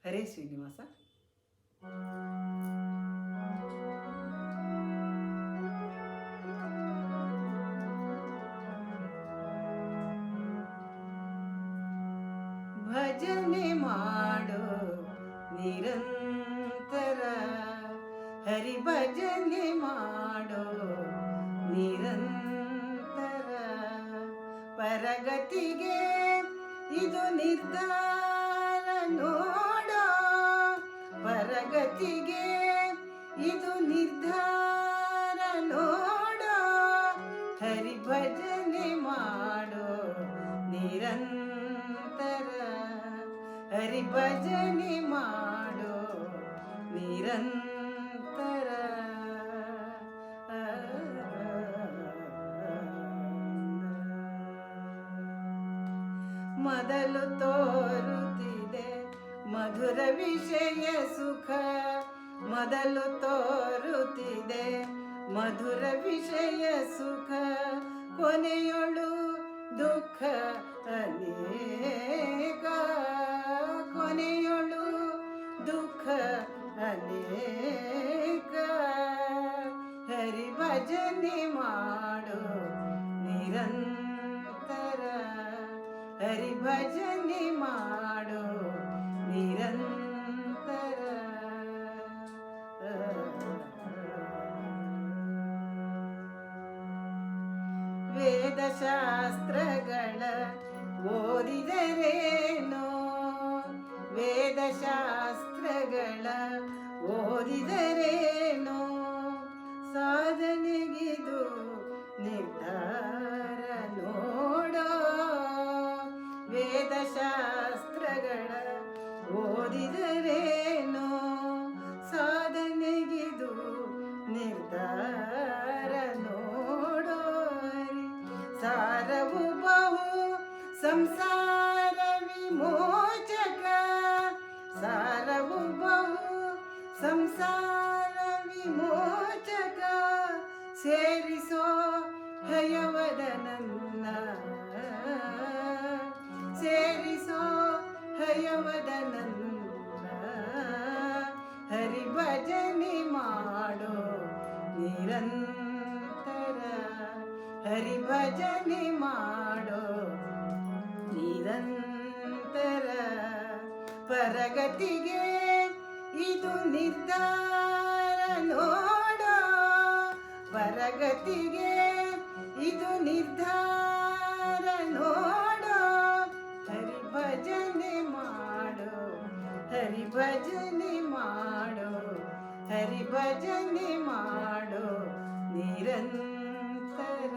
ಹರೇ ಶ್ರೀನಿವಾಸ. ಭಜನೆ ಮಾಡು ನಿರಂತರ, ಹರಿ ಭಜನೆ ಮಾಡು ನಿರಂತರ, ಪರಗತಿಗೆ ಇದು ನಿರ್ಧಾರ ನೋಡೋ, ಪರಗತಿಗೆ ಇದು ನಿರ್ಧಾರ ನೋಡೋ, ಹರಿ ಭಜನೆ ಮಾಡು ನಿರಂತರ, ಹರಿ ಭಜನೆ ಮಾಡು ನಿರಂತರ. ಮೊದಲು ತೋರುತ್ತಿದೆ ಮಧುರ ವಿಷಯ ಸುಖ, ಮೊದಲು ತೋರುತ್ತಿದೆ ಮಧುರ ವಿಷಯ ಸುಖ, ಕೊನೆಯೊಳು ದುಃಖ ಅನೇಕ, ಕೊನೆಯೊಳು ದುಃಖ ಅನೇಕ, ಹರಿ ಭಜನೆ ಮಾಡು ನಿರಂತರ, ಹರಿ ಭಜನೆ ಮಾಡು ನಿರಂತರ. ವೇದಶಾಸ್ತ್ರಗಳ ಓದಿದರೇನೋ, ವೇದಶಾಸ್ತ್ರಗಳ ಓದಿದರೇನೋ, ಸಾಧನೆಗಿದು ನಿರ್ಧಾರ ನೋಡೋ, ವೇದಶಾಸ್ತ್ರಗಳ ಓದಿದರೇನೋ, ಸಾಧನೆಗಿದು ನಿರ್ಧಾರ ನೋಡೋ, ಸಾರವು ಬಹು ಸಂಸಾರ ವಿಮೋಚಕ, ಸಾರವು ಬಹು ಸಂಸಾರ ವಿಮೋಚಕ, ಸೇರಿಸೋ ಹಯವದನನ್ನ, ಸೇರಿಸೋ ಹಯವದನನ್ನ, ಹರಿ ಭಜನೆ ಮಾಡು ನಿರಂತರ, ಹರಿ ಭಜನೆ ಮಾಡು ನಿರಂತರ, ಪರಗತಿಗೆ ಇದು ನಿರ್ಧಾರ ನೋಡೋ, ಪರಗತಿಗೆ ಇದು ನಿರ್ಧಾರ ನೋಡೋ, ಹರಿ ಭಜನೆ ಮಾಡು, ಹರಿ ಭಜನೆ ಮಾಡು, ಹರಿ ಭಜನೆ ಮಾಡು ನಿರಂತರ.